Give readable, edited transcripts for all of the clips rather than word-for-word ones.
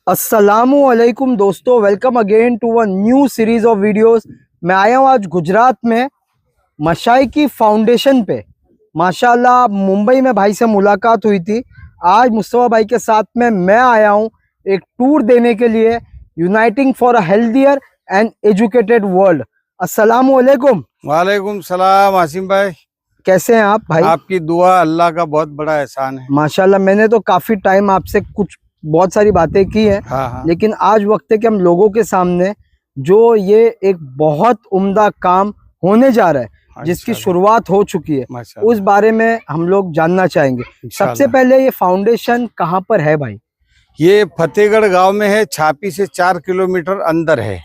अस्सलामुअलैकुम दोस्तों, welcome again to a new series of videos. मैं आया हूँ आज गुजरात में मशाइकी फाउंडेशन पे। माशाल्लाह मुंबई में भाई से मुलाकात हुई थी। आज मुस्तफा भाई के साथ में मैं आया हूँ एक टूर देने के लिए, uniting for a healthier and educated world. अस्सलामुअलैकुम। वालेकुम सलाम आसिम भाई, कैसे हैं आप भाई? आपकी दुआ अल्लाह का बहुत बड़ा एहसान है। माशाल्लाह मैंने तो काफी टाइम आपसे बहुत सारी बातें की हैं, हाँ। लेकिन आज वक्त है कि हम लोगों के सामने जो ये एक बहुत उम्दा काम होने जा रहा है, जिसकी शुरुआत हो चुकी है, उस बारे में हम लोग जानना चाहेंगे। सबसे पहले ये फाउंडेशन कहाँ पर है भाई? ये फतेहगढ़ गांव में है, छापी से 4 किलोमीटर अंदर है।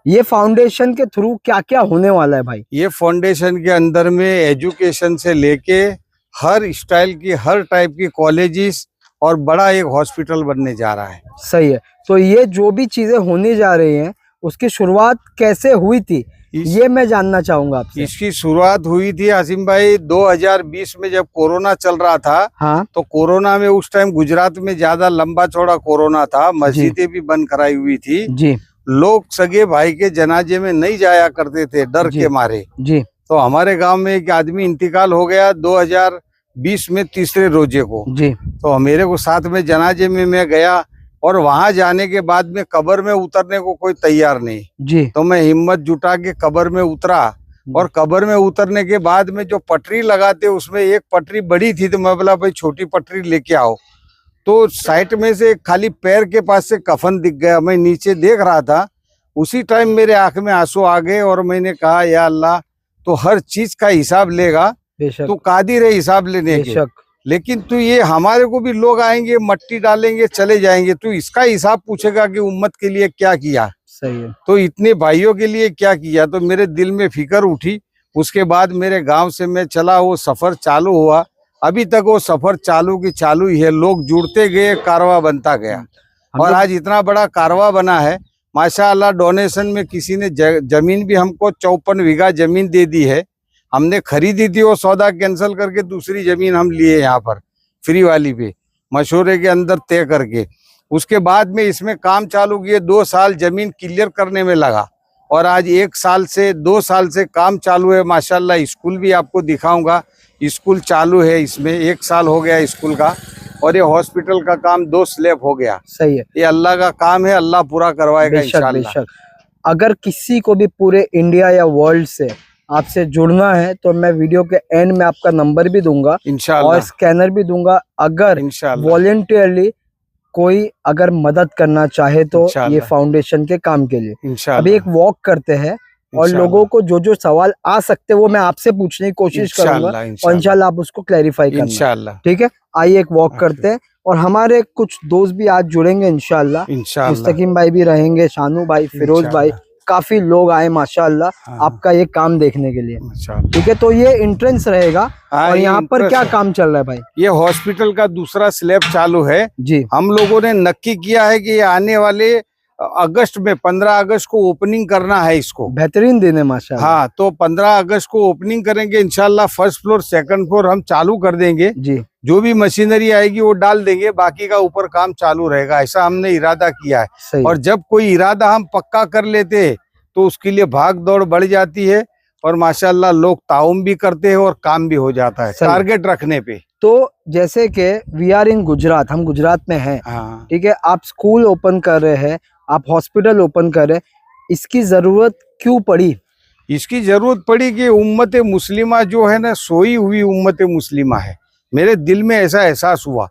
ये फाउंडेशन के थ्रू क्या क्या होने वाला है भाई? ये फाउंडेशन के अंदर में एजुकेशन से लेके हर स्टाइल की, हर टाइप की कॉलेजेस और बड़ा एक हॉस्पिटल बनने जा रहा है। सही है। तो ये जो भी चीजें होने जा रही हैं, उसकी शुरुआत कैसे हुई थी ये मैं जानना चाहूंगा आपसे। इसकी शुरुआत हुई थी आसिम भाई 2020 में, जब कोरोना चल रहा था। हाँ। तो कोरोना में उस टाइम गुजरात में ज्यादा लंबा चौड़ा कोरोना था, मस्जिदें भी बंद कराई हुई थी जी। लोग सगे भाई के जनाजे में नहीं जाया करते थे डर के मारे जी। तो हमारे गांव में एक आदमी इंतकाल हो गया 2020 में तीसरे रोजे को जी। तो मेरे को साथ में जनाजे में मैं गया, और वहां जाने के बाद में कब्र में उतरने को कोई तैयार नहीं जी। तो मैं हिम्मत जुटा के कब्र में उतरा। और कब्र में उतरने के बाद में जो पटरी लगाते उसमें एक पटरी बड़ी थी, तो मैं बोला भाई छोटी पटरी लेके आओ। तो साइड में से खाली पैर के पास से कफन दिख गया। मैं नीचे देख रहा था, उसी टाइम मेरे आंख में आंसू आ गए और मैंने कहा या अल्लाह, तो हर चीज का हिसाब लेगा, तू कादिर है हिसाब लेने के, लेकिन तू ये हमारे को भी लोग आएंगे मट्टी डालेंगे चले जाएंगे, तू इसका हिसाब पूछेगा कि उम्मत के लिए क्या किया। सही है। तो इतने भाइयों के लिए क्या किया, तो मेरे दिल में फिक्र उठी। उसके बाद मेरे गांव से मैं चला, वो सफर चालू हुआ। अभी तक वो सफर चालू की चालू ही है, लोग जुड़ते गए, कारवा बनता गया और आज इतना बड़ा कारवा बना है माशाअल्लाह। डोनेशन में किसी ने जमीन भी हमको 54 बीघा जमीन दे दी है। हमने खरीदी थी, वो सौदा कैंसिल करके दूसरी जमीन हम लिए यहाँ पर फ्री वाली पे, मशवरे के अंदर तय करके। उसके बाद में इसमें काम चालू किए, 2 साल जमीन क्लियर करने में लगा और आज 1 साल से 2 साल से काम चालू है माशाल्लाह। स्कूल भी आपको दिखाऊंगा, स्कूल चालू है, इसमें 1 साल हो गया स्कूल का, और ये हॉस्पिटल का काम 2 स्लैब हो गया। सही है। ये अल्लाह का काम है, अल्लाह पूरा करवाएगा इंशाल्लाह। अगर किसी को भी पूरे इंडिया या वर्ल्ड से आपसे जुड़ना है तो मैं वीडियो के एंड में आपका नंबर भी दूंगा इंशाल्लाह, और स्कैनर भी दूंगा। अगर वॉलंटियरली कोई अगर मदद करना चाहे तो ये फाउंडेशन के काम के लिए अभी एक वॉक करते हैं, और लोगों को जो जो सवाल आ सकते हैं वो मैं आपसे पूछने की कोशिश करूंगा, और इंशाल्लाह आप उसको क्लैरिफाई करना। ठीक है, आइए एक वॉक करते हैं। और हमारे कुछ दोस्त भी आज जुड़ेंगे इंशाल्लाह। मुस्तकीम भाई भी रहेंगे, शानू भाई, फिरोज भाई, काफी लोग आए माशाल्लाह आपका ये काम देखने के लिए। ठीक है, तो ये एंट्रेंस रहेगा। और यहाँ पर क्या काम चल रहा है भाई? ये हॉस्पिटल का दूसरा स्लैब चालू है जी। हम लोगों ने नक्की किया है कि ये आने वाले अगस्त में 15 अगस्त को ओपनिंग करना है इसको। बेहतरीन दिन है माशाल्लाह। हाँ, तो 15 अगस्त को ओपनिंग करेंगे इंशाल्लाह। फर्स्ट फ्लोर सेकंड फ्लोर हम चालू कर देंगे जी। जो भी मशीनरी आएगी वो डाल देंगे, बाकी का ऊपर काम चालू रहेगा, ऐसा हमने इरादा किया है। और जब कोई इरादा हम पक्का कर लेते हैं तो उसके लिए भाग दौड़ बढ़ जाती है, और माशाल्लाह लोग ताउम भी करते हैं और काम भी हो जाता है टारगेट रखने पे। तो जैसे कि वी आर इन गुजरात, हम गुजरात में हैं। ठीक है, आप स्कूल ओपन कर रहे हैं, आप हॉस्पिटल ओपन कर रहे हैं, इसकी जरूरत क्यों पड़ी? इसकी जरूरत पड़ी कि उम्मत मुस्लिमा जो है ना, सोई हुई उम्मत मुस्लिमा है। मेरे दिल में ऐसा एहसास हुआ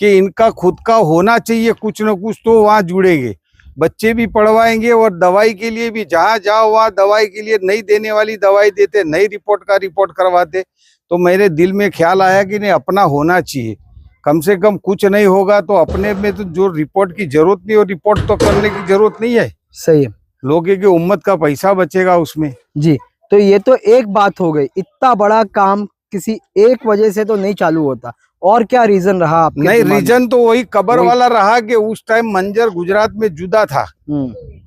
कि इनका खुद का होना चाहिए कुछ न कुछ, तो वहाँ जुड़ेंगे, बच्चे भी पढ़वाएंगे और दवाई के लिए भी जहाँ जाओ वहाँ दवाई के लिए नहीं देने वाली दवाई देते, नई रिपोर्ट का रिपोर्ट करवाते। तो मेरे दिल में ख्याल आया कि नहीं, अपना होना चाहिए, कम से कम कुछ नहीं होगा तो अपने में तो जो रिपोर्ट की जरूरत नहीं, और रिपोर्ट तो करने की जरूरत नहीं है। सही है, लोगों की उम्मत का पैसा बचेगा उसमें जी। तो ये तो एक बात हो गई, इतना बड़ा काम किसी एक वजह से तो नहीं चालू होता, और क्या रीजन रहा आपके? नहीं, रीजन तो वही कब्र वाला रहा कि उस टाइम मंजर गुजरात में जुदा था।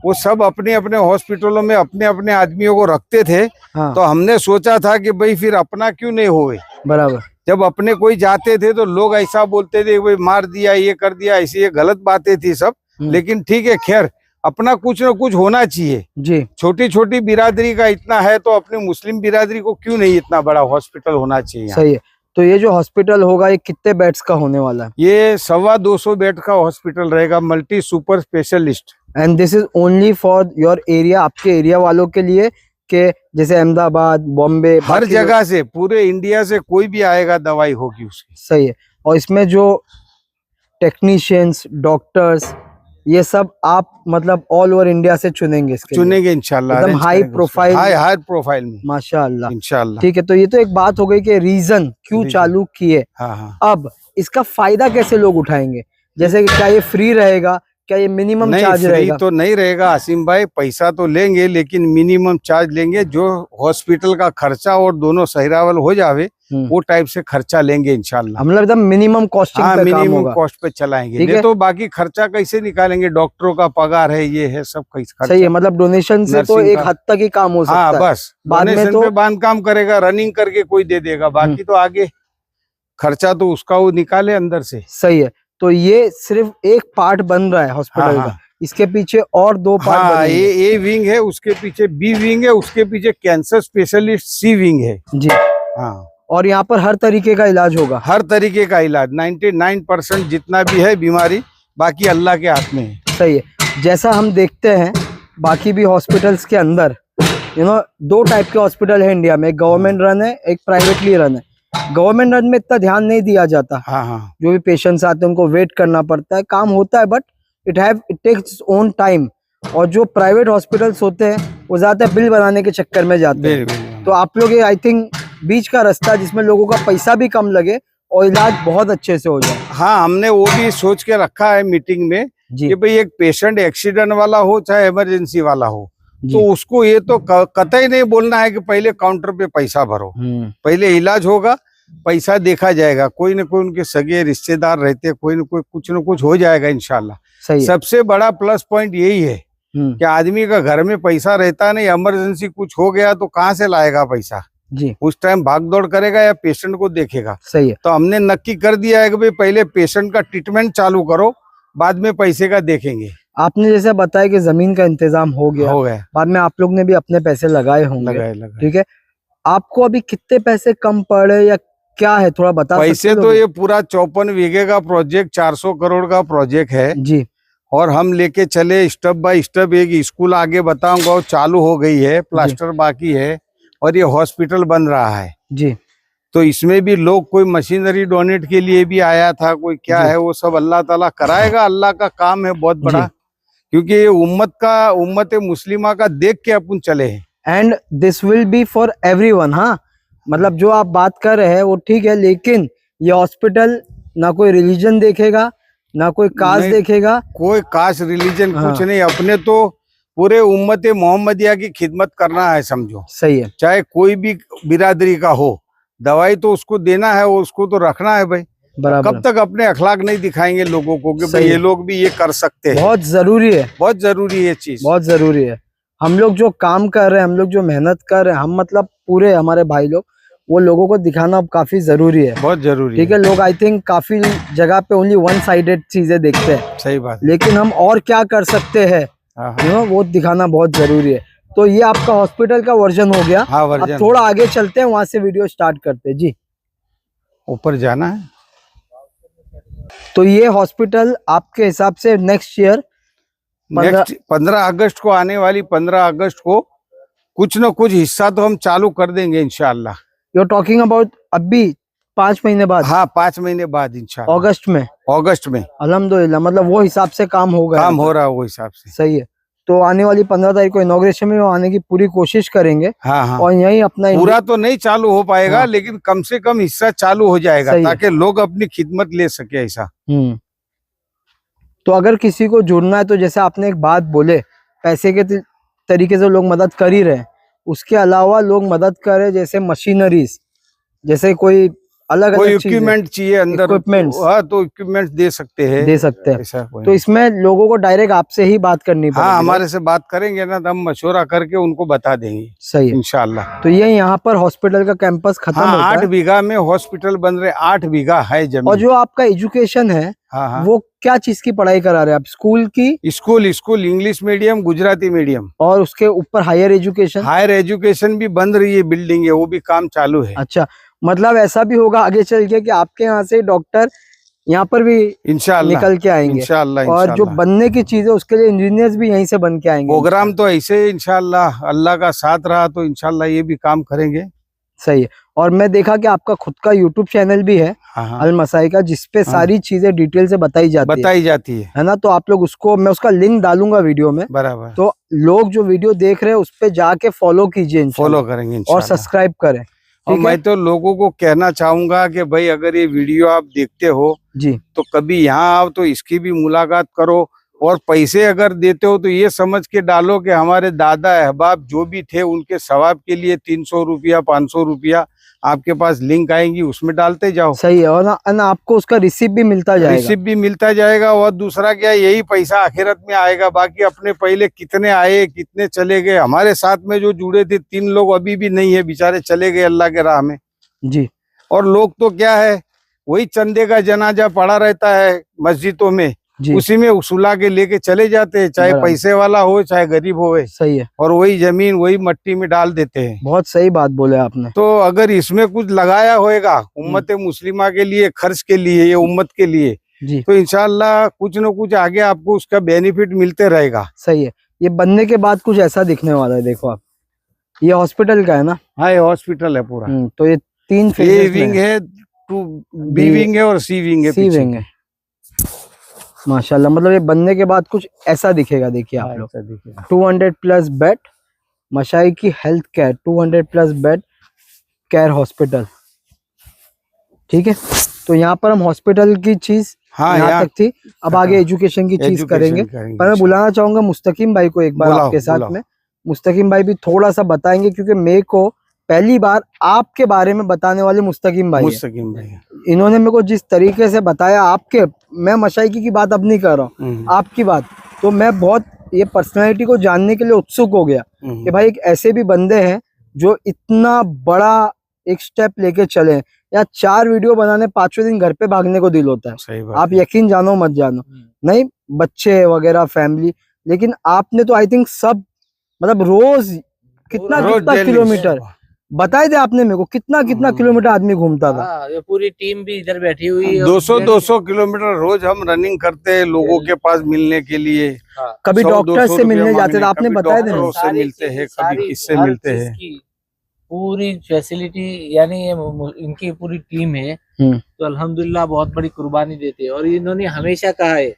वो सब अपने अपने हॉस्पिटलों में अपने अपने आदमियों को रखते थे। हाँ। तो हमने सोचा था कि भाई फिर अपना क्यों नहीं होवे। बराबर, जब अपने कोई जाते थे तो लोग ऐसा बोलते थे भाई मार दिया, ये कर दिया, ऐसी ये गलत बातें थी सब। लेकिन ठीक है, खैर अपना कुछ न कुछ होना चाहिए जी। छोटी छोटी बिरादरी का इतना है तो अपनी मुस्लिम बिरादरी को क्यों नहीं इतना बड़ा हॉस्पिटल होना चाहिए। सही है। तो ये जो हॉस्पिटल होगा ये कितने बेड्स का होने वाला है? ये 225 बेड का हॉस्पिटल रहेगा, multi super specialist. And this is only for your area, आपके एरिया वालों के लिए, के जैसे अहमदाबाद, बॉम्बे, हर जगह से, पूरे इंडिया से कोई भी आएगा दवाई होगी उसकी। सही है। और इसमें जो टेक्नीशियंस, डॉक्टर्स, ये सब आप मतलब ऑल ओवर इंडिया से चुनेंगे इसके लिए? चुनेंगे इंशाल्लाह, एकदम हाई प्रोफाइल, हाई प्रोफाइल में माशाअल्लाह इंशाल्लाह। ठीक है। तो ये तो एक बात हो गई कि रीजन क्यों चालू किए। हाँ। अब इसका फायदा कैसे लोग उठाएंगे? जैसे कि क्या ये फ्री रहेगा, क्या ये मिनिमम चार्ज रहेगा? तो नहीं रहेगा आसिम भाई, पैसा तो लेंगे लेकिन मिनिमम चार्ज लेंगे। जो हॉस्पिटल का खर्चा और दोनों सहीरावल हो जावे वो टाइप से खर्चा लेंगे इंशाल्लाह। मतलब एकदम मिनिमम कॉस्टिंग पे काम मिनिमम होगा। कॉस्ट पे चलाएंगे, नहीं तो बाकी खर्चा कैसे निकालेंगे? डॉक्टरों का पगार है, ये है सब खर्चा। सही है। मतलब डोनेशन से तो एक हद तक ही काम हो सकता है। बस बाद में तो बांध काम करेगा, रनिंग करके कोई दे देगा, बाकी तो आगे खर्चा तो उसका वो निकाले अंदर से। सही है। तो ये सिर्फ एक पार्ट बन रहा है हॉस्पिटल का, इसके पीछे और 2 पार्ट बनेंगे। ए विंग है, उसके पीछे बी विंग है, उसके पीछे कैंसर स्पेशलिस्ट सी विंग है जी। हाँ। और यहाँ पर हर तरीके का इलाज होगा? हर तरीके का इलाज, 99% जितना भी है बीमारी, बाकी अल्लाह के हाथ में है। सही है। जैसा हम देखते हैं बाकी भी हॉस्पिटल्स के अंदर, 2 टाइप के हॉस्पिटल है इंडिया में, एक गवर्नमेंट रन है, एक प्राइवेटली रन है। गवर्नमेंट रन में इतना ध्यान नहीं दिया जाता। जो भी पेशेंट्स आते हैं उनको वेट करना पड़ता है, काम होता है, but it takes own time. और जो प्राइवेट हॉस्पिटल्स होते हैं वो ज्यादा बिल बनाने के चक्कर में जाते हैं। तो आप लोग ये आई थिंक बीच का रास्ता जिसमें लोगों का पैसा भी कम लगे और इलाज बहुत अच्छे से हो जाए। हाँ, हमने वो भी सोच के रखा है मीटिंग में कि भाई एक पेशेंट एक्सीडेंट वाला हो चाहे इमरजेंसी वाला हो, तो उसको ये तो कतई नहीं बोलना है कि पहले काउंटर पे पैसा भरो, पहले इलाज होगा, पैसा देखा जाएगा। कोई न कोई उनके सगे रिश्तेदार रहते, कोई न कोई कुछ न कुछ हो जाएगा इंशाल्लाह। सबसे बड़ा प्लस पॉइंट यही है कि आदमी का घर में पैसा रहता नहीं, इमरजेंसी कुछ हो गया तो कहाँ से लाएगा पैसा जी? उस टाइम भाग दौड़ करेगा या पेशेंट को देखेगा? सही है। तो हमने नक्की कर दिया है कि भाई पहले पेशेंट का ट्रीटमेंट चालू करो, बाद में पैसे का देखेंगे। आपने जैसे बताया कि जमीन का इंतजाम हो गया, बाद में आप लोग ने भी अपने पैसे लगाए होंगे, ठीक है। आपको अभी कितने पैसे कम पड़े या क्या है, थोड़ा बता सकते हो? पैसे तो ये पूरा 54 बीघे का प्रोजेक्ट 400 करोड़ का प्रोजेक्ट है जी। और हम लेके चले स्टेप बाय स्टेप। एक स्कूल आगे बताऊंगा वो चालू हो गई है, प्लास्टर बाकी है, और ये हॉस्पिटल बन रहा है जी। तो इसमें भी लोग, कोई मशीनरी डोनेट के लिए भी आया था, कोई क्या है, वो सब अल्लाह ताला कराएगा। अल्लाह का काम है बहुत बड़ा, क्योंकि ये उम्मत मुस्लिमा का देख के अपन चले हैं। And this will be for everyone. हाँ, मतलब जो आप बात कर रहे हैं वो ठीक है, लेकिन ये हॉस्पिटल ना कोई रिलीजन देखेगा, ना कोई कास्ट देखेगा, कोई कास्ट रिलीजन कुछ नहीं। अपने तो पूरे उम्मत मोहम्मदिया की खिदमत करना है, समझो। सही है। चाहे कोई भी बिरादरी का हो, दवाई तो उसको देना है, उसको तो रखना है भाई। कब तक अपने अखलाक नहीं दिखाएंगे लोगों को कि भाई ये लोग भी ये कर सकते हैं? बहुत जरूरी है, बहुत जरूरी है चीज, बहुत जरूरी है। हम लोग जो काम कर रहे हैं, हम लोग जो मेहनत कर रहे हैं, हम मतलब पूरे हमारे भाई लोग, वो लोगों को दिखाना काफी जरूरी है, बहुत जरूरी। ठीक है। लोग आई थिंक काफी जगह पे ओनली वन साइडेड चीजें देखते हैं। सही बात। लेकिन हम और क्या कर सकते हैं, वो दिखाना बहुत जरूरी है। तो ये आपका हॉस्पिटल का वर्जन हो गया। अब थोड़ा आगे चलते हैं, वहां से वीडियो स्टार्ट करते हैं जी। ऊपर जाना है। तो ये हॉस्पिटल आपके हिसाब से नेक्स्ट ईयर 15 अगस्त को, आने वाली 15 अगस्त को कुछ न कुछ हिस्सा तो हम चालू कर देंगे इंशाल्लाह। यू आर टॉकिंग अबाउट अभी 5 महीने बाद? हाँ, 5 महीने बाद इंशाल्लाह, अगस्त में। अल्हम्दुलिल्लाह, मतलब वो हिसाब से काम होगा, काम हो रहा है वो हिसाब से। सही है। तो आने वाली 15 तारीख को इनॉग्रेशन में आने की पूरी कोशिश करेंगे। हाँ। और यही अपना पूरा तो नहीं चालू हो पाएगा, लेकिन कम से कम हिस्सा चालू हो जाएगा, ताकि लोग अपनी खिदमत ले सके ऐसा। तो अगर किसी को जुड़ना है, तो जैसे आपने एक बात बोले, पैसे के तरीके से लोग मदद कर ही रहे हैं, उसके अलावा लोग मदद कर रहे जैसे मशीनरीज, जैसे कोई अलग कोई अलग चीजें इक्विपमेंट चाहिए अंदर Equipments। हाँ तो इक्विपमेंट दे सकते हैं, दे सकते हैं। ऐसा कोई तो इसमें लोगों को डायरेक्ट आपसे ही बात करनी पड़ेगी। हाँ हमारे से बात करेंगे ना तो हम मशवरा करके उनको बता देंगे सही है। इंशाल्लाह। तो ये यहाँ पर हॉस्पिटल का कैंपस खत्म हाँ होता 8 है। बीघा में हॉस्पिटल बन रहे, 8 बीघा है और जमीन। जो आपका एजुकेशन है हाँ हाँ वो क्या चीज की पढ़ाई करा रहे हैं आप? स्कूल की? School English medium, Gujarati medium. और उसके ऊपर हायर एजुकेशन? हायर एजुकेशन भी बन रही है, बिल्डिंग है वो भी काम चालू है। अच्छा, मतलब ऐसा भी होगा आगे चल के कि आपके यहाँ से डॉक्टर यहाँ पर भी इंशाल्लाह निकल के आएंगे। इंशाल्लाह और जो इंशाल्लाह। बनने की चीज है उसके लिए इंजीनियर्स भी यहीं से बन के आएंगे। प्रोग्राम तो ऐसे ही इंशाल्लाह, अल्लाह का साथ रहा तो इंशाल्लाह ये भी काम करेंगे। सही है। और मैं देखा कि आपका खुद का यूट्यूब चैनल भी है हाँ अल मसाई का, जिसपे सारी चीजें डिटेल से बताई जाती है ना। तो आप लोग उसको, मैं उसका लिंक डालूंगा वीडियो में, बराबर। तो लोग जो वीडियो देख रहे हैं उस पे जाके फॉलो कीजिए, फॉलो करेंगे और इंशाल्लाह। सब्सक्राइब करें। और ठीक है? मैं तो लोगों को कहना चाहूंगा कि भाई अगर ये वीडियो आप देखते हो जी, तो कभी यहाँ आओ तो इसकी भी मुलाकात करो। और पैसे अगर देते हो तो ये समझ के डालो कि हमारे दादा अहबाब जो भी थे उनके सवाब के लिए 300 रुपया 500 रुपया आपके पास लिंक आएंगी, उसमें डालते जाओ। सही है। और ना आपको उसका रिसिप्ट भी मिलता जाएगा। रिसिप्ट भी मिलता जाएगा। और दूसरा क्या, यही पैसा आखिरत में आएगा। बाकी अपने पहले कितने आए कितने चले गए, हमारे साथ में जो जुड़े थे 3 लोग अभी भी नहीं है, बेचारे चले गए अल्लाह के राह में। जी। और लोग तो क्या है, वही चंदे का जनाजा पड़ा रहता है मस्जिदों में, उसी में उसूला के लेके चले जाते हैं, चाहे पैसे वाला हो चाहे गरीब हो। सही है। और वही जमीन वही मट्टी में डाल देते हैं। बहुत सही बात बोले आपने। तो अगर इसमें कुछ लगाया होएगा उम्मत मुस्लिमा के लिए, खर्च के लिए, ये उम्मत के लिए, जी, तो इंशाल्लाह कुछ न कुछ आगे आपको उसका बेनिफिट मिलते रहेगा। सही है। ये बनने के बाद कुछ ऐसा दिखने वाला है, देखो आप, ये हॉस्पिटल का है ना? हाँ ये हॉस्पिटल है पूरा। तो ये 3 ए विंग है, 2 बी विंग है और सी विंग है। सी विंग है। माशाल्लाह, मतलब ये बनने के बाद कुछ ऐसा दिखेगा। देखिए आप लोग, 200+ बेड मशाई की health care, 200+ bed care hospital. ठीक है, तो यहाँ पर हम हॉस्पिटल की चीज यहाँ तक थी। अब आगे एजुकेशन की चीज करेंगे। पर मैं बुलाना चाहूंगा मुस्तकीम भाई को एक बार आपके साथ में। मुस्तकीम भाई भी थोड़ा सा बताएंगे, क्योंकि मेरे को पहली बार आपके बारे में बताने वाले मुस्तकीम भाई। इन्होंने मेरे को जिस तरीके से बताया आपके, मैं मशाइकी की बात अब नहीं कर रहा हूँ, आपकी बात, तो मैं बहुत ये पर्सनैलिटी को जानने के लिए उत्सुक हो गया कि भाई एक ऐसे भी बंदे हैं जो इतना बड़ा एक स्टेप लेके चले। या 4 वीडियो बनाने 5वें दिन घर पे भागने को दिल होता है। आप यकीन जानो मत जानो, नहीं बच्चे वगैरह फैमिली, लेकिन आपने तो आई थिंक सब, मतलब रोज कितना किलोमीटर बताए थे आपने मेरे को, कितना किलोमीटर आदमी घूमता था। ये पूरी टीम भी इधर बैठी हुई है। 200 किलोमीटर रोज हम रनिंग करते हैं लोगों के पास मिलने के लिए। कभी डॉक्टर से मिलने जाते थे, आपने बताया था, से मिलते हैं, कभी किससे मिलते हैं। पूरी फैसिलिटी, यानी इनकी पूरी टीम है, तो अल्हम्दुलिल्लाह बहुत बड़ी कुर्बानी देते हैं। और इन्होंने हमेशा कहा है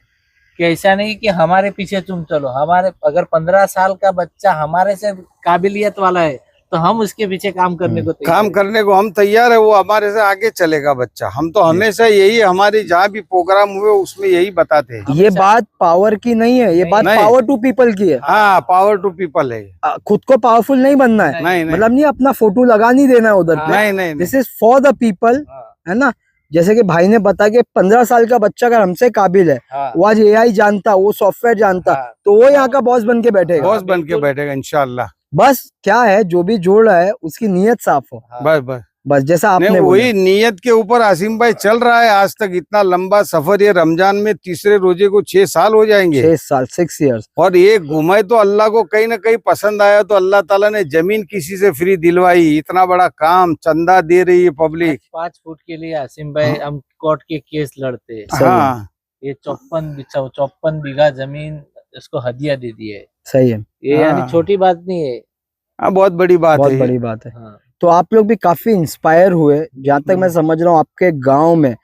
कि ऐसा नहीं कि हमारे पीछे तुम चलो, हमारे अगर 15 साल का बच्चा हमारे से काबिलियत वाला है तो हम उसके पीछे काम करने को हम तैयार है। वो हमारे से आगे चलेगा बच्चा। हम तो हमेशा यही, हमारी जहाँ भी प्रोग्राम हुए उसमें यही बताते हैं। ये बात पावर की नहीं है, ये बात पावर टू पीपल की है। हाँ पावर टू पीपल है। खुद को पावरफुल नहीं बनना है, नहीं, मतलब नहीं अपना फोटो लगा नहीं देना है उधर पे। नहीं, this is for the people, है ना। जैसे कि भाई ने बताया कि 15 साल का बच्चा अगर हमसे काबिल है, वो आज AI जानता, वो सॉफ्टवेयर जानता, तो वो यहाँ का बॉस बन के बैठेगा। इंशाल्लाह। बस क्या है, जो भी जोड़ रहा है उसकी नीयत साफ हो। बस जैसा आपने वही नीयत के ऊपर आसिम भाई चल रहा है आज तक। इतना लंबा सफर, ये रमजान में तीसरे रोजे को 6 साल हो जाएंगे। 6 साल, 6 years। और ये घुमाए तो अल्लाह को कहीं ना कहीं पसंद आया, तो अल्लाह ताला ने जमीन किसी से फ्री दिलवाई। इतना बड़ा काम, चंदा दे रही है पब्लिक। 5 फुट के लिए आसिम भाई हम कोर्ट के केस लड़ते हैं। हाँ, ये 54 बीघा जमीन इसको हदिया दे दी है। सही है, ये यानी छोटी बात नहीं है। हाँ बहुत बड़ी बात है, बहुत बड़ी बात है। तो आप लोग भी काफी इंस्पायर हुए, जहाँ तक मैं समझ रहा हूँ आपके गांव में,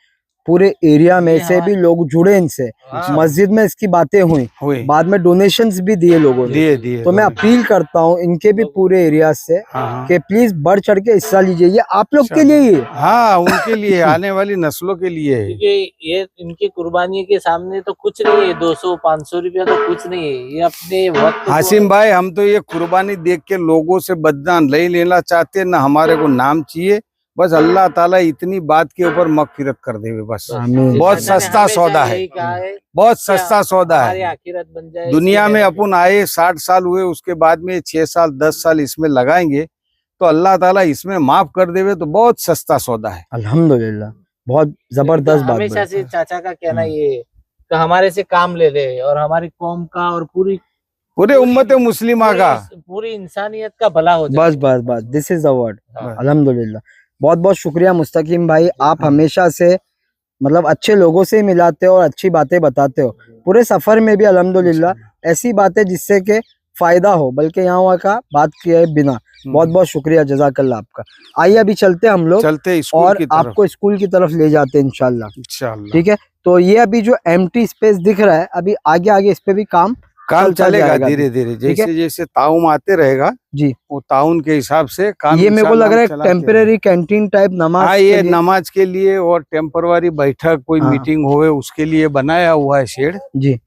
पूरे एरिया में से भी लोग जुड़े इनसे। मस्जिद में इसकी बातें हुई, बाद में डोनेशंस भी दिए लोगों ने। दिए। तो मैं अपील करता हूँ इनके भी पूरे एरिया से कि प्लीज बढ़ चढ़ के हिस्सा लीजिए। ये आप लोग के लिए ही है। हाँ, उनके लिए, आने वाली नस्लों के लिए है। क्योंकि ये इनकी कुर्बानी के सामने तो कुछ नहीं है। 200-500 रुपया तो कुछ नहीं है। ये अपने वक्त हासिम भाई, हम तो ये कुर्बानी देख के लोगों से बदनाम नहीं लेना चाहते, न हमारे को नाम चाहिए, बस अल्लाह ताला इतनी बात के ऊपर मगफिरत कर दे बस। आमीन। बहुत मैंने सस्ता हमेशा सौदा है, यही कहा है बहुत सस्ता सौदा हमारी है। आखिरत बन जाए। दुनिया में अपन आए 60 साल हुए, उसके बाद में 6 साल 10 साल इसमें लगाएंगे तो अल्लाह ताला इसमें माफ कर देवे तो बहुत सस्ता सौदा है। अल्हम्दुलिल्लाह, बहुत जबरदस्त बात हमेशा बोली। से चाचा का कहना ये है कि हमारे से काम ले ले और हमारी कौम का और पूरे उम्मत मुस्लिमा का, पूरी इंसानियत का भला हो जाए। बस बस बस, दिस इज द वर्ड। हाँ। अल्हम्दुलिल्लाह, बहुत बहुत शुक्रिया मुस्तकीम भाई, आप हमेशा से मतलब अच्छे लोगों से मिलाते हो और अच्छी बातें बताते हो। पूरे सफर में भी अल्हम्दुलिल्लाह ऐसी बातें जिससे के फायदा हो, बल्कि यहाँ वहाँ का बात किए बिना। बहुत बहुत शुक्रिया, जज़ाकल्लाह आपका। आइए अभी चलते हम लोग, चलते स्कूल और की तरफ। आपको स्कूल की तरफ ले जाते हैं इंशाल्लाह। इंशाल्लाह ठीक है, तो ये अभी जो एम्प्टी स्पेस दिख रहा है, अभी आगे आगे इस पे भी काम चलता चलेगा जाएगा धीरे धीरे, ठीक है? जैसे जैसे ताउन आते रहेगा जी, वो ताउन के हिसाब से काम। ये मेरे को लग रहा है चलाते टेम्परेरी कैंटीन टाइप नमाज हाँ, के ये लिए। नमाज के लिए और टेम्पररी बैठक कोई हाँ। मीटिंग होवे उसके लिए बनाया हुआ है शेड। जी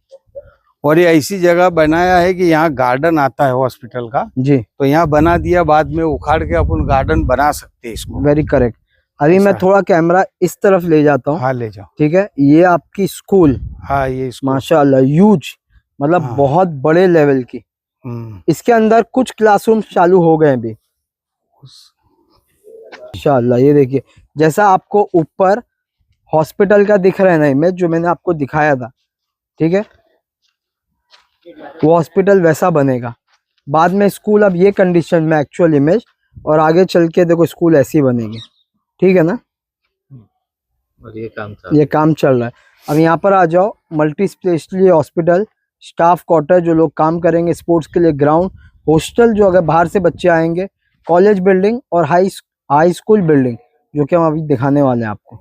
और ये ऐसी जगह बनाया है कि यहाँ गार्डन आता है हॉस्पिटल का, जी, तो यहाँ बना दिया, बाद में उखाड़ के अपन गार्डन बना सकते हैं इसको। Very correct. अभी मैं थोड़ा कैमरा इस तरफ ले जाता हूँ। हाँ ले जाओ। ठीक है, ये आपकी स्कूल हाँ ये इसको। माशाल्लाह ह्यूज, मतलब हाँ। बहुत बड़े लेवल की। इसके अंदर कुछ क्लासरूम चालू हो गए अभी माशाल्लाह। ये देखिए, जैसा आपको ऊपर हॉस्पिटल का दिख रहा है ना इमेज, जो मैंने आपको दिखाया था, ठीक है, वो हॉस्पिटल वैसा बनेगा। बाद में स्कूल अब ये कंडीशन में एक्चुअल इमेज, और आगे चल के देखो स्कूल ऐसी बनेगी। ठीक है ना, और ये काम चल रहा है। अब यहाँ पर आ जाओ, multi speciality hospital, staff quarter जो लोग काम करेंगे, स्पोर्ट्स के लिए ग्राउंड, हॉस्टल जो अगर बाहर से बच्चे आएंगे, कॉलेज बिल्डिंग और हाई स्कूल बिल्डिंग जो कि हम अभी दिखाने वाले हैं आपको।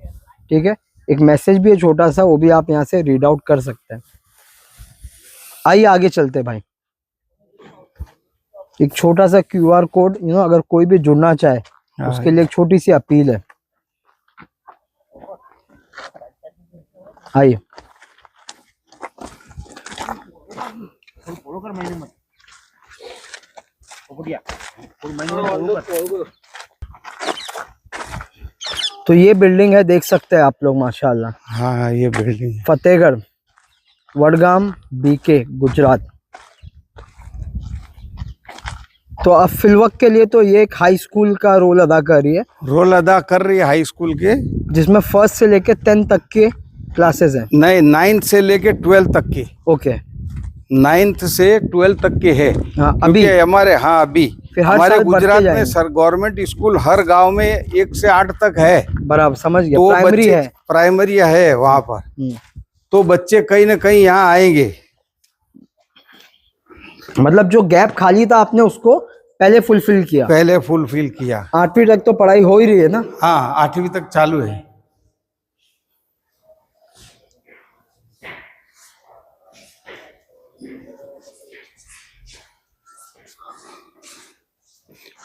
ठीक है, एक मैसेज भी है छोटा सा, वो भी आप यहाँ से रीड आउट कर सकते हैं। आइए आगे चलते भाई। एक छोटा सा QR कोड, अगर कोई भी जुड़ना चाहे उसके लिए एक छोटी सी अपील है। आइए, तो ये बिल्डिंग है, देख सकते हैं आप लोग माशाल्लाह। हाँ ये बिल्डिंग है। फतेहगढ़, वडगाम, BK, गुजरात। तो अब फिलवक्त के लिए तो ये एक हाई स्कूल का रोल अदा कर रही है, हाई स्कूल के, जिसमें 1st से लेके 10 तक के क्लासेस हैं। नहीं, 9th से लेके 12 तक की। ओके, 9th से 12 तक के है। हाँ अभी हमारे, हाँ अभी फिर हर हमारे साल बढ़ते गुजरात में जाएंगे। सर गवर्नमेंट स्कूल हर गांव में 1 से 8 तक है। बराबर, समझ गया। तो प्राइमरी है, प्राइमरी है वहाँ पर, तो बच्चे कहीं ना कहीं यहाँ आएंगे। मतलब जो गैप खाली था आपने उसको पहले फुलफिल किया। 8वीं तक तो पढ़ाई हो ही रही है ना? हाँ 8वीं तक चालू है।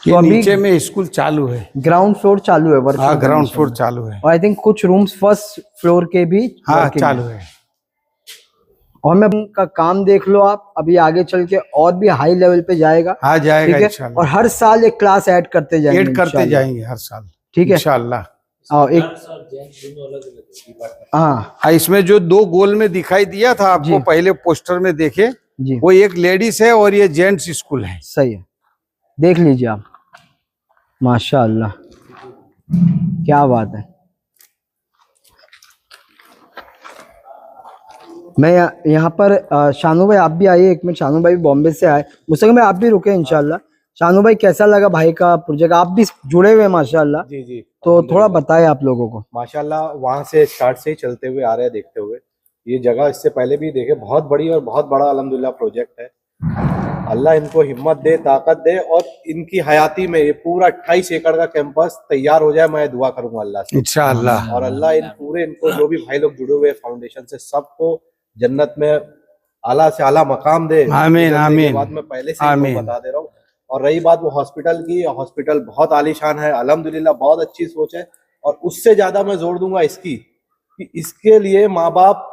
तो अभी नीचे में स्कूल चालू है, ग्राउंड फ्लोर चालू है वर्क। हाँ ग्राउंड फ्लोर चालू है, और आई थिंक कुछ रूम्स 1st फ्लोर के भी हाँ चालू है। और मैं का काम देख लो आप, अभी आगे चल के और भी हाई लेवल पे जाएगा। हाँ जाएगा ठीक है, इंशाल्लाह। और हर साल एक क्लास ऐड करते जाएंगे हर साल। ठीक है इंशाल्लाह। और एक हाँ, इसमें जो 2 गोल में दिखाई दिया था आपको पहले पोस्टर में देखे जी, वो एक लेडीज है और ये जेंट्स स्कूल है। सही है, देख लीजिए आप, माशाअल्लाह क्या बात है। मैं यहाँ पर शानू भाई आप भी आइए एक मिनट। शानू भाई भी बॉम्बे से आए, मुझसे मैं आप भी रुके इंशाल्लाह। शानू भाई कैसा लगा भाई का प्रोजेक्ट? आप भी जुड़े हुए माशाल्लाह। जी जी, तो थोड़ा बताएं आप लोगों को। माशाल्लाह वहाँ से स्टार्ट से ही चलते हुए आ रहे हैं, देखते हुए ये जगह इससे पहले भी देखे, बहुत बड़ी और बहुत बड़ा अल्हम्दुलिल्लाह प्रोजेक्ट है। अल्लाह इनको हिम्मत दे, ताकत दे, और इनकी हयाती में ये पूरा 28 एकड़ का कैंपस तैयार हो जाए, मैं दुआ करूंगा अल्लाह से इंशाअल्लाह। और अल्लाह इनको जो भी भाई लोग जुड़े हुए फाउंडेशन से सबको जन्नत में आला से आला मकाम दे। आमीन आमीन। बाद में पहले से ही बता दे रहा हूँ। और रही बात वो हॉस्पिटल की, हॉस्पिटल बहुत आलीशान है अल्हम्दुलिल्लाह, बहुत अच्छी सोच है। और उससे ज्यादा मैं जोर दूंगा इसकी कि इसके लिए माँ बाप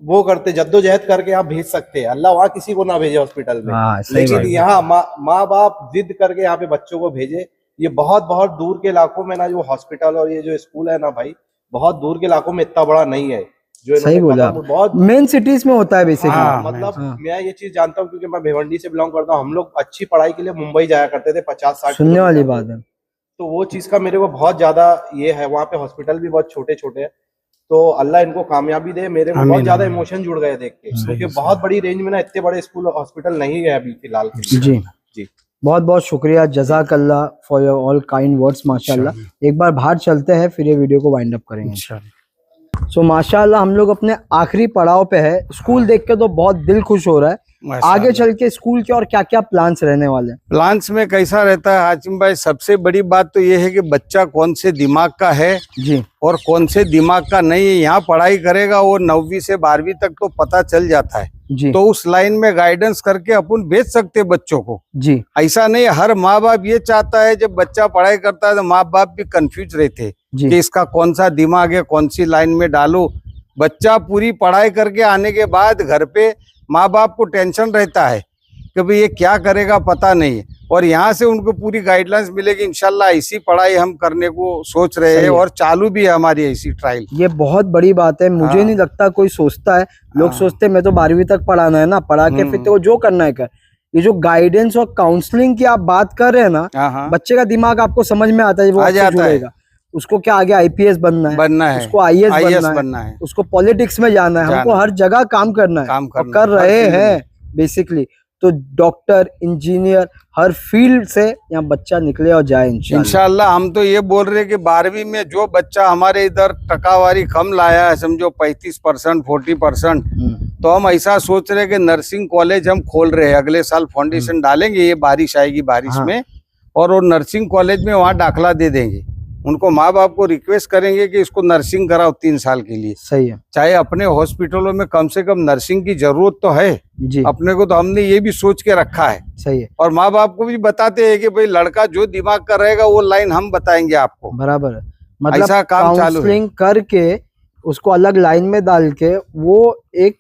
वो करते, जद्दोजहद करके आप भेज सकते हैं। अल्लाह वहाँ किसी को ना भेजे हॉस्पिटल में, लेकिन यहाँ माँ बाप जिद करके यहाँ पे बच्चों को भेजे। ये बहुत बहुत दूर के इलाकों में ना जो हॉस्पिटल और ये जो स्कूल है ना भाई, बहुत दूर के इलाकों में इतना बड़ा नहीं है जो सही बोला, बहुत मेन सिटीज में होता है बेसिकली। हाँ, मतलब हाँ। मैं ये चीज जानता हूँ क्योंकि मैं भिवंडी से बिलोंग करता हूँ। हम लोग अच्छी पढ़ाई के लिए मुंबई जाया करते थे 50-60 सुनने वाली किलोमीटर। बात है। तो वो चीज का मेरे को बहुत ज्यादा ये है। वहाँ पे हॉस्पिटल भी बहुत छोटे छोटे हैं। तो अल्लाह इनको कामयाबी दे। मेरे को बहुत ज्यादा इमोशन जुड़ गए देख के, क्योंकि बहुत बड़ी रेंज में ना इतने बड़े स्कूल हॉस्पिटल नहीं है अभी फिलहाल के लिए। जी जी, बहुत बहुत शुक्रिया, जज़ाकल्लाह for your all kind words माशाल्लाह। एक बार बाहर चलते हैं, फिर ये वीडियो को वाइंड अप करेंगे। सो माशाल्लाह हम लोग अपने आखिरी पड़ाव पे है। स्कूल देख के तो बहुत दिल खुश हो रहा है। आगे चल के स्कूल के और क्या क्या प्लान्स रहने वाले हैं? प्लान्स में कैसा रहता है हाशिम भाई, सबसे बड़ी बात तो ये है कि बच्चा कौन से दिमाग का है जी, और कौन से दिमाग का नहीं है। यहाँ पढ़ाई करेगा वो 9वीं से 12वीं तक तो पता चल जाता है जी, तो उस लाइन में गाइडेंस करके अपन भेज सकते बच्चों को। जी, ऐसा नहीं, हर माँ बाप ये चाहता है जब बच्चा पढ़ाई करता है तो माँ बाप भी कंफ्यूज रहते जी। कि इसका कौन सा दिमाग है, कौन सी लाइन में डालो। बच्चा पूरी पढ़ाई करके आने के बाद घर पे माँ बाप को टेंशन रहता है कि भाई ये क्या करेगा पता नहीं, और यहाँ से उनको पूरी गाइडलाइंस मिलेगी। इंशाल्लाह ऐसी पढ़ाई हम करने को सोच रहे हैं और चालू भी है हमारी ऐसी ट्रायल। ये बहुत बड़ी बात है। मुझे नहीं लगता कोई सोचता है। लोग सोचते हैं मैं तो 12वीं तक पढ़ाना है ना, पढ़ा के फिर तो जो करना है कर। ये जो गाइडेंस और काउंसलिंग की आप बात कर रहे हैं ना, बच्चे का दिमाग आपको समझ में आता है, वो आपसे जुड़ेगा। उसको क्या आगे आईपीएस बनना है, उसको आईएएस बनना है, उसको पॉलिटिक्स में जाना है, हमको हर जगह काम करना है, और कर रहे हैं बेसिकली। तो डॉक्टर, इंजीनियर, हर फील्ड से यहाँ बच्चा निकले और जाए इंशाल्लाह। हम तो ये बोल रहे हैं कि 12वीं में जो बच्चा हमारे इधर टकावारी कम लाया है, समझो 35%, 40%, तो हम ऐसा सोच रहे हैं कि नर्सिंग कॉलेज हम खोल रहे हैं। अगले साल फाउंडेशन डालेंगे, ये बारिश आएगी बारिश में, और वो नर्सिंग कॉलेज में वहाँ दाखिला दे देंगे। उनको माँ बाप को रिक्वेस्ट करेंगे कि इसको नर्सिंग कराओ 3 साल के लिए। सही है। चाहे अपने हॉस्पिटलों में कम से कम नर्सिंग की जरूरत तो है जी, अपने को, तो हमने ये भी सोच के रखा है। सही है। और माँ बाप को भी बताते हैं कि भाई लड़का जो दिमाग का रहेगा वो लाइन हम बताएंगे आपको। बराबर है। मतलब ऐसा काम चालू है। काउंसलिंग करके उसको अलग लाइन में डाल के वो एक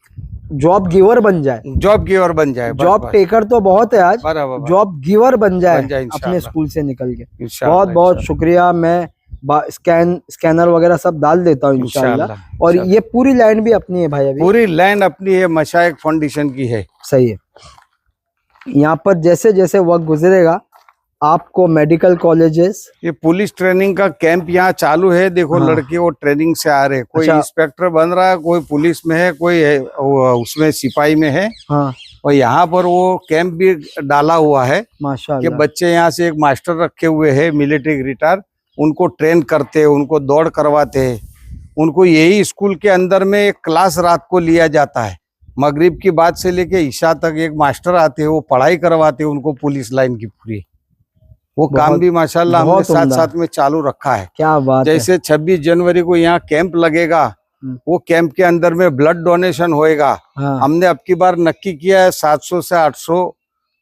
जॉब गिवर बन जाए, जॉब गिवर बन जाए। जॉब टेकर तो बहुत है आज, जॉब गिवर बन जाए अपने स्कूल से निकल के। बहुत बहुत शुक्रिया। मैं स्कैनर वगैरह सब डाल देता हूँ इंशाल्लाह। और ये पूरी लाइन भी अपनी है भाई, अभी पूरी लाइन अपनी है, मशाइख फाउंडेशन की है। सही है। यहाँ पर जैसे जैसे वक्त गुजरेगा आपको मेडिकल कॉलेजेस, ये पुलिस ट्रेनिंग का कैंप यहाँ चालू है। देखो लड़के वो ट्रेनिंग से आ रहे हैं, कोई इंस्पेक्टर बन रहा है, कोई पुलिस में है, कोई है उसमें सिपाही में है। और यहाँ पर वो कैंप भी डाला हुआ है माशाल्लाह, कि बच्चे यहाँ से एक मास्टर रखे हुए हैं मिलिट्री रिटायर, उनको ट्रेन करते हैं, उनको दौड़ करवाते हैं। उनको यही स्कूल के अंदर में एक क्लास रात को लिया जाता है, मगरिब की बात से लेके ईशा तक एक मास्टर आते हैं, वो पढ़ाई करवाते हैं उनको पुलिस लाइन की पूरी। वो काम भी माशाल्लाह हमने साथ साथ में चालू रखा है। क्या बात है। जैसे 26 जनवरी को यहाँ कैंप लगेगा, वो कैंप के अंदर में ब्लड डोनेशन होएगा। हमने अब की बार नक्की किया है 700 से 800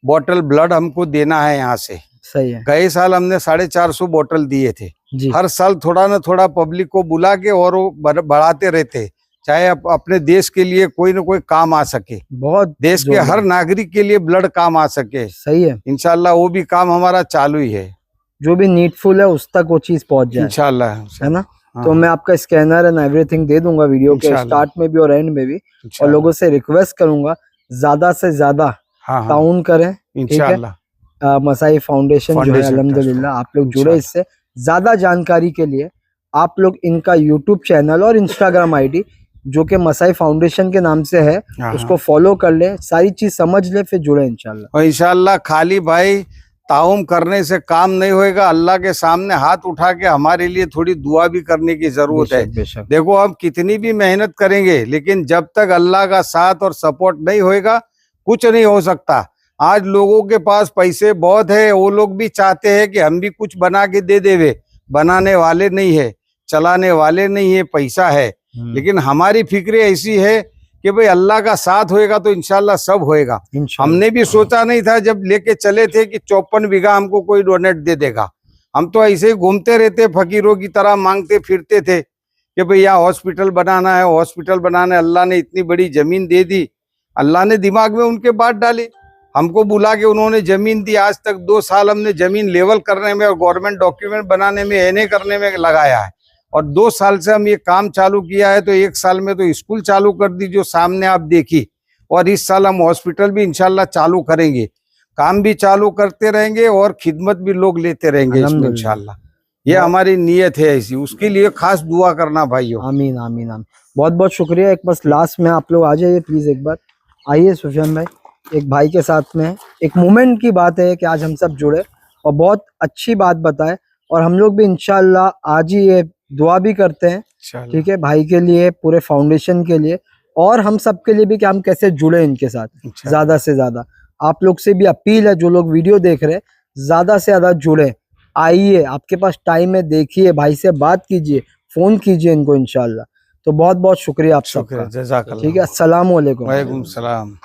बोतल ब्लड हमको देना है यहाँ से। सही है। गए साल हमने 450 बोतल दिए थे। जी। हर साल थोड़ा ना थोड़ा पब्लिक को बुला के और वो बढ़ाते रहते, चाहे अपने देश के लिए कोई ना कोई काम आ सके, बहुत देश के हर नागरिक के लिए ब्लड काम आ सके। सही है। इंशाल्लाह वो भी काम हमारा चालू ही है। जो भी नीडफुल है उस तक वो चीज पहुंच जाए इंशाल्लाह, है ना। तो मैं आपका स्कैनर एंड एवरीथिंग दे दूंगा वीडियो के स्टार्ट में भी और एंड में भी। और लोगों से रिक्वेस्ट करूंगा ज्यादा से ज्यादा ताउन करें इंशाल्लाह। मसाई फाउंडेशन जो है अल्हम्दुलिल्लाह आप लोग जुड़े इससे। ज्यादा जानकारी के लिए आप लोग इनका यूट्यूब चैनल और इंस्टाग्राम आईडी जो कि मसाई फाउंडेशन के नाम से है उसको फॉलो कर ले, सारी चीज समझ ले, फिर जुड़े इंशाल्लाह। और इंशाल्लाह खाली भाई ताउम करने से काम नहीं होएगा, अल्लाह के सामने हाथ उठा के हमारे लिए थोड़ी दुआ भी करने की जरूरत है। देखो हम कितनी भी मेहनत करेंगे लेकिन जब तक अल्लाह का साथ और सपोर्ट नहीं होएगा कुछ नहीं हो सकता। आज लोगों के पास पैसे बहुत है, वो लोग भी चाहते हैं कि हम भी कुछ बना के दे देवे, बनाने वाले नहीं है, चलाने वाले नहीं है, पैसा है। लेकिन हमारी फिक्र ऐसी है कि भाई अल्लाह का साथ होएगा तो इंशाल्लाह सब होएगा। हमने भी सोचा नहीं था जब लेके चले थे कि 54 बीघा हमको कोई डोनेट दे देगा। हम तो ऐसे ही घूमते रहते फकीरों की तरह, मांगते फिरते थे कि भाई यहाँ हॉस्पिटल बनाना है, हॉस्पिटल बनाना है। अल्लाह ने इतनी बड़ी जमीन दे दी, अल्लाह ने दिमाग में उनके बात डाली हमको बुला के उन्होंने जमीन दी। आज तक 2 साल हमने जमीन लेवल करने में और गवर्नमेंट डॉक्यूमेंट बनाने में, एनए करने में लगाया है। और 2 साल से हम ये काम चालू किया है, तो 1 साल में तो स्कूल चालू कर दी जो सामने आप देखी, और इस साल हम हॉस्पिटल भी इंशाल्लाह चालू करेंगे। काम भी चालू करते रहेंगे और खिदमत भी लोग लेते रहेंगे इसमें इंशाल्लाह। ये हमारी नीयत है ऐसी, उसके लिए खास दुआ करना भाइयों। आमीन आमीन आमीन। बहुत बहुत शुक्रिया। एक बस लास्ट में आप लोग आ जाइए प्लीज, एक बार आइए सुफियान भाई। एक भाई के साथ में एक मोमेंट की बात है कि आज हम सब जुड़े और बहुत अच्छी बात बताए, और हम लोग भी इंशाल्लाह आज ही ये दुआ भी करते हैं, ठीक है, भाई के लिए, पूरे फाउंडेशन के लिए, और हम सब के लिए भी कि हम कैसे जुड़े इनके साथ ज्यादा से ज्यादा। आप लोग से भी अपील है, जो लोग वीडियो देख रहे हैं, ज्यादा से ज्यादा जुड़े, आइए, आपके पास टाइम है, देखिए, भाई से बात कीजिए, फोन कीजिए इनको इंशाल्लाह। तो बहुत बहुत शुक्रिया आप सबका, जज़ाकल्लाह। ठीक है। अस्सलाम वालेकुम। वालेकुम सलाम।